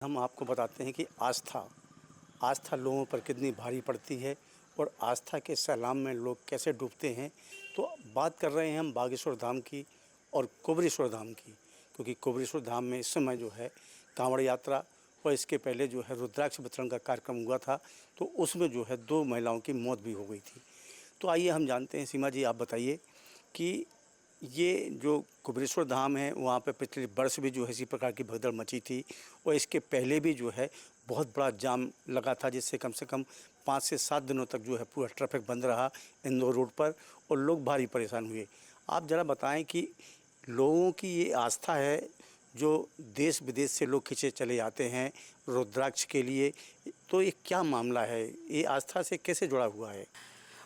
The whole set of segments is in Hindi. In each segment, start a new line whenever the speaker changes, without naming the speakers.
हम आपको बताते हैं कि आस्था आस्था लोगों पर कितनी भारी पड़ती है और आस्था के सैलाब में लोग कैसे डूबते हैं। तो बात कर रहे हैं हम बागेश्वर धाम की और कुबरेश्वर धाम की, क्योंकि कुबरेश्वर धाम में इस समय जो है कांवड़ यात्रा और इसके पहले जो है रुद्राक्ष वितरण का कार्यक्रम हुआ था, तो उसमें जो है 2 महिलाओं की मौत भी हो गई थी। तो आइए हम जानते हैं, सीमा जी आप बताइए कि ये जो कुबरेश्वर धाम है वहाँ पे पिछले वर्ष भी जो है इसी प्रकार की भगदड़ मची थी और इसके पहले भी जो है बहुत बड़ा जाम लगा था, जिससे कम से कम 5 से 7 दिनों तक जो है पूरा ट्रैफिक बंद रहा इंदौर रोड पर और लोग भारी परेशान हुए। आप ज़रा बताएं कि लोगों की ये आस्था है जो देश विदेश से लोग खिंचे चले जाते हैं रुद्राक्ष के लिए, तो ये क्या मामला है, ये आस्था से कैसे जुड़ा हुआ है?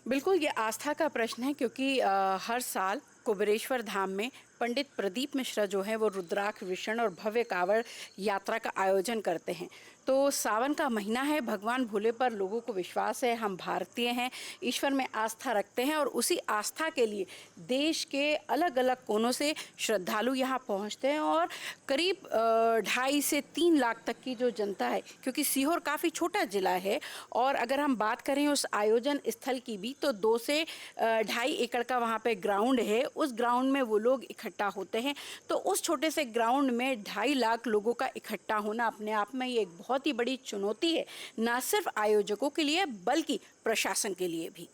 बिल्कुल, ये आस्था का प्रश्न है क्योंकि हर साल कुबेरेश्वर धाम में पंडित प्रदीप मिश्रा जो है वो रुद्राक्ष वितरण और भव्य कांवड़ यात्रा का आयोजन करते हैं। तो सावन का महीना है, भगवान भोले पर लोगों को विश्वास है, हम भारतीय हैं, ईश्वर में आस्था रखते हैं और उसी आस्था के लिए देश के अलग अलग कोनों से श्रद्धालु यहाँ पहुँचते हैं और करीब 2.5 से 3 लाख तक की जो जनता है, क्योंकि सीहोर काफ़ी छोटा ज़िला है और अगर हम बात करें उस आयोजन स्थल की भी तो 2 से 2.5 एकड़ का वहाँ पे ग्राउंड है। उस ग्राउंड में वो लोग इकट्ठा होते हैं, तो उस छोटे से ग्राउंड में 2.5 लाख लोगों का इकट्ठा होना अपने आप में ये एक बहुत ही बड़ी चुनौती है, ना सिर्फ आयोजकों के लिए बल्कि प्रशासन के लिए भी।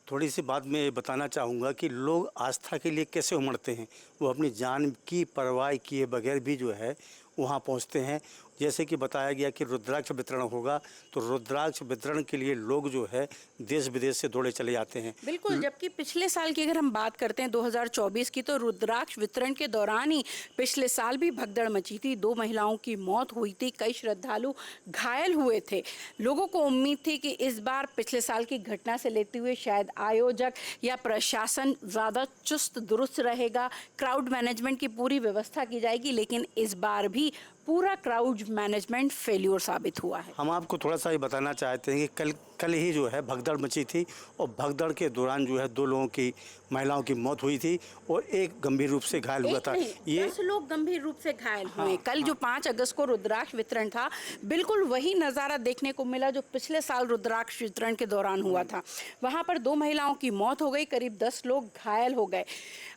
थोड़ी सी बात मैं बताना चाहूँगा कि लोग आस्था के लिए कैसे उमड़ते हैं। वो अपनी जान की परवाह किए बगैर भी जो है वहाँ पहुँचते हैं। जैसे कि बताया गया कि रुद्राक्ष वितरण होगा, तो रुद्राक्ष वितरण के लिए लोग जो है देश विदेश से दौड़े चले जाते हैं।
बिल्कुल, जबकि पिछले साल की अगर हम बात करते हैं 2024 की, तो रुद्राक्ष वितरण के दौरान ही पिछले साल भी भगदड़ मची थी, 2 महिलाओं की मौत हुई थी, कई श्रद्धालु घायल हुए थे। लोगों को उम्मीद थी कि इस बार पिछले साल की घटना से लेते हुए शायद आयोजक या प्रशासन ज़्यादा चुस्त दुरुस्त रहेगा, क्राउड मैनेजमेंट की पूरी व्यवस्था की जाएगी, लेकिन इस बार भी पूरा क्राउड मैनेजमेंट फेल्योर साबित हुआ है।
हम आपको थोड़ा सा ये बताना चाहते हैं कि कल ही जो है भगदड़ मची थी और भगदड़ के दौरान जो है 2 लोगों की महिलाओं की मौत हुई थी और एक गंभीर रूप से घायल हुआ था।
ये 10 लोग गंभीर रूप से घायल हुए। कल जो
हाँ।
5 अगस्त को रुद्राक्ष वितरण था, बिल्कुल वही नज़ारा देखने को मिला जो पिछले साल रुद्राक्ष वितरण के दौरान हुआ था। वहाँ पर 2 महिलाओं की मौत हो गई, करीब 10 लोग घायल हो गए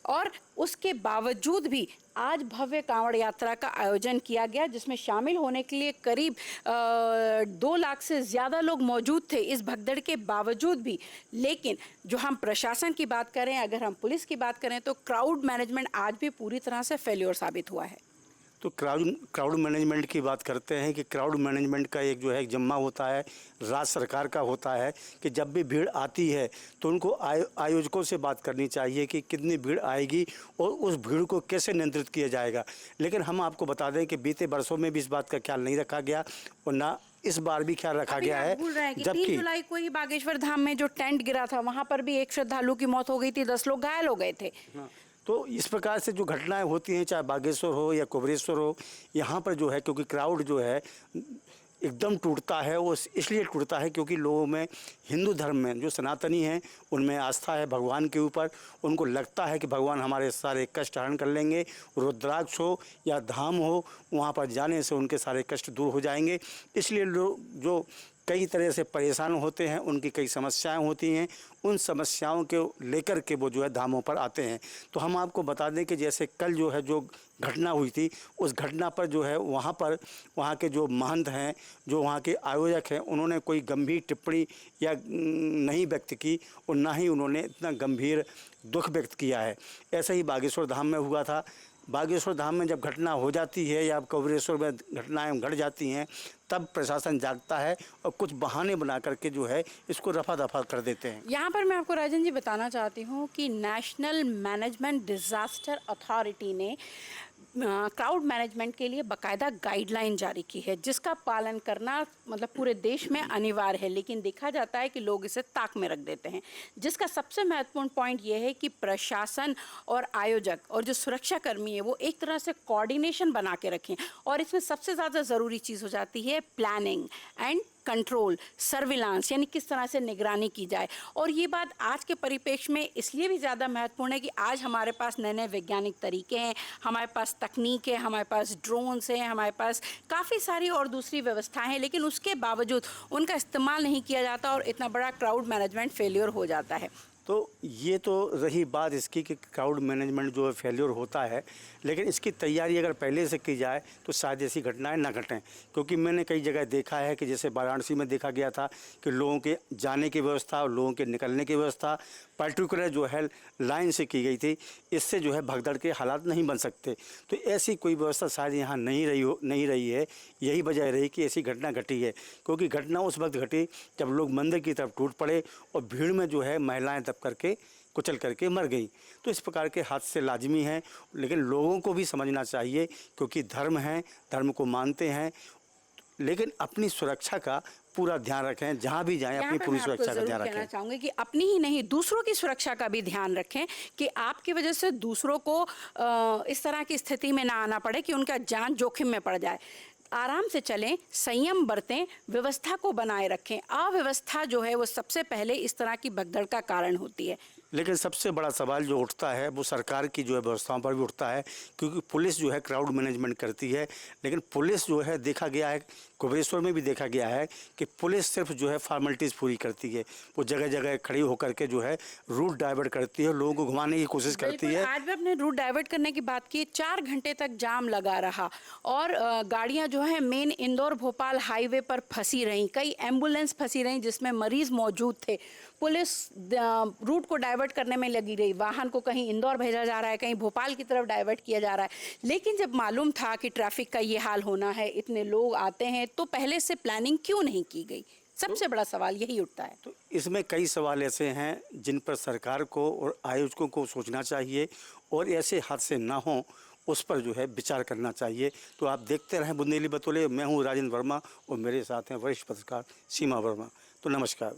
और उसके बावजूद भी आज भव्य कांवड़ यात्रा का आयोजन किया गया, जिसमें शामिल होने के लिए करीब 2 लाख से ज़्यादा लोग मौजूद थे इस भगदड़ के बावजूद भी। लेकिन जो हम प्रशासन की बात करें, अगर हम पुलिस की बात करें, तो क्राउड मैनेजमेंट आज भी पूरी तरह से फेल्योर साबित हुआ है।
तो क्राउड मैनेजमेंट की बात करते हैं कि क्राउड मैनेजमेंट का एक जो है जिम्मा होता है, राज्य सरकार का होता है कि जब भी भीड़ आती है तो उनको आयोजकों से बात करनी चाहिए कि कितनी भीड़ आएगी और उस भीड़ को कैसे नियंत्रित किया जाएगा। लेकिन हम आपको बता दें कि बीते वर्षों में भी इस बात का ख्याल नहीं रखा गया और ना इस बार भी ख्याल रखा गया है।
भूल रहे हैं कि
जबकि
3 जुलाई को ही बागेश्वर धाम में जो टेंट गिरा था, वहां पर भी एक श्रद्धालु की मौत हो गई थी, 10 लोग घायल हो गए थे।
हाँ, तो इस प्रकार से जो घटनाएं होती हैं, चाहे बागेश्वर हो या कुबरेश्वर हो, यहाँ पर जो है क्योंकि क्राउड जो है एकदम टूटता है, वो इसलिए टूटता है क्योंकि लोगों में हिंदू धर्म में जो सनातनी हैं उनमें आस्था है भगवान के ऊपर। उनको लगता है कि भगवान हमारे सारे कष्ट हरण कर लेंगे, रुद्राक्ष हो या धाम हो, वहाँ पर जाने से उनके सारे कष्ट दूर हो जाएंगे। इसलिए लोग जो कई तरह से परेशान होते हैं, उनकी कई समस्याएं होती हैं, उन समस्याओं के लेकर के वो जो है धामों पर आते हैं। तो हम आपको बता दें कि जैसे कल जो है जो घटना हुई थी, उस घटना पर जो है वहाँ के जो महंत हैं, जो वहाँ के आयोजक हैं, उन्होंने कोई गंभीर टिप्पणी या नहीं व्यक्त की और ना ही उन्होंने इतना गंभीर दुख व्यक्त किया है। ऐसा ही बागेश्वर धाम में हुआ था। बागेश्वर धाम में जब घटना हो जाती है या कुबरेश्वर में घटनाएं घट जाती हैं, तब प्रशासन जागता है और कुछ बहाने बना करके जो है इसको रफा दफा कर देते हैं।
यहाँ पर मैं आपको राजन जी बताना चाहती हूँ कि नेशनल मैनेजमेंट डिज़ास्टर अथॉरिटी ने क्राउड मैनेजमेंट के लिए बाकायदा गाइडलाइन जारी की है, जिसका पालन करना मतलब पूरे देश में अनिवार्य है। लेकिन देखा जाता है कि लोग इसे ताक में रख देते हैं, जिसका सबसे महत्वपूर्ण पॉइंट ये है कि प्रशासन और आयोजक और जो सुरक्षाकर्मी है वो एक तरह से कोऑर्डिनेशन बना के रखें। और इसमें सबसे ज़्यादा ज़रूरी चीज़ हो जाती है प्लानिंग एंड कंट्रोल, सर्विलांस यानी किस तरह से निगरानी की जाए। और ये बात आज के परिप्रेक्ष्य में इसलिए भी ज़्यादा महत्वपूर्ण है कि आज हमारे पास नए नए वैज्ञानिक तरीके हैं, हमारे पास तकनीक है, हमारे पास ड्रोन्स हैं, हमारे पास काफ़ी सारी और दूसरी व्यवस्थाएं हैं, लेकिन उसके बावजूद उनका इस्तेमाल नहीं किया जाता और इतना बड़ा क्राउड मैनेजमेंट फेलियर हो जाता है।
तो ये तो रही बात इसकी कि क्राउड मैनेजमेंट जो है फेल्योर होता है, लेकिन इसकी तैयारी अगर पहले से की जाए तो शायद ऐसी घटनाएं ना घटें। क्योंकि मैंने कई जगह देखा है कि जैसे वाराणसी में देखा गया था कि लोगों के जाने की व्यवस्था और लोगों के निकलने की व्यवस्था पर्टिकुलर जो है लाइन से की गई थी। इससे जो है भगदड़ के हालात नहीं बन सकते। तो ऐसी कोई व्यवस्था शायद यहाँ नहीं रही है। यही वजह रही कि ऐसी घटना घटी है, क्योंकि घटना उस वक्त घटी जब लोग मंदिर की तरफ टूट पड़े और भीड़ में जो है महिलाएं दब करके कुचल करके मर गई। तो इस प्रकार के हादसे लाजमी हैं, लेकिन लोगों को भी समझना चाहिए, क्योंकि धर्म है, धर्म को मानते हैं, लेकिन अपनी सुरक्षा का पूरा ध्यान रखें। जहाँ भी जाएं अपनी पूरी सुरक्षा का ध्यान रखें।
चाहूंगी कि अपनी ही नहीं दूसरों की सुरक्षा का भी ध्यान रखें कि आपकी वजह से दूसरों को इस तरह की स्थिति में ना आना पड़े कि उनका जान जोखिम में पड़ जाए। आराम से चलें, संयम बरतें, व्यवस्था को बनाए रखें। अव्यवस्था जो है वो सबसे पहले इस तरह की भगदड़ का कारण होती है।
लेकिन सबसे बड़ा सवाल जो उठता है वो सरकार की जो है व्यवस्थाओं पर भी उठता है, क्योंकि पुलिस जो है क्राउड मैनेजमेंट करती है, लेकिन पुलिस जो है देखा गया है, कुबेरेश्वर में भी देखा गया है कि पुलिस सिर्फ जो है फॉर्मेलिटीज़ पूरी करती है। वो जगह जगह खड़ी होकर के जो है रूट डाइवर्ट करती है, लोगों को घुमाने की कोशिश करती है।
आज भी अपने रूट डाइवर्ट करने की बात की, 4 घंटे तक जाम लगा रहा और गाड़ियां जो है मेन इंदौर भोपाल हाईवे पर फंसी रहीं, कई एम्बुलेंस फंसी रहीं जिसमें मरीज मौजूद थे। पुलिस रूट को डाइवर्ट करने में लगी रही, वाहन को कहीं इंदौर भेजा जा रहा है, कहीं भोपाल की तरफ डाइवर्ट किया जा रहा है। लेकिन जब मालूम था कि ट्रैफिक का ये हाल होना है, इतने लोग आते हैं, तो पहले से प्लानिंग क्यों नहीं की गई? सबसे बड़ा सवाल यही उठता है।
तो इसमें कई सवाल ऐसे हैं जिन पर सरकार को और आयोजकों को सोचना चाहिए और ऐसे हादसे ना हों उस पर जो है विचार करना चाहिए। तो आप देखते रहें बुंदेली बतौले। मैं हूँ राजेंद्र वर्मा और मेरे साथ हैं वरिष्ठ पत्रकार सीमा वर्मा। तो नमस्कार।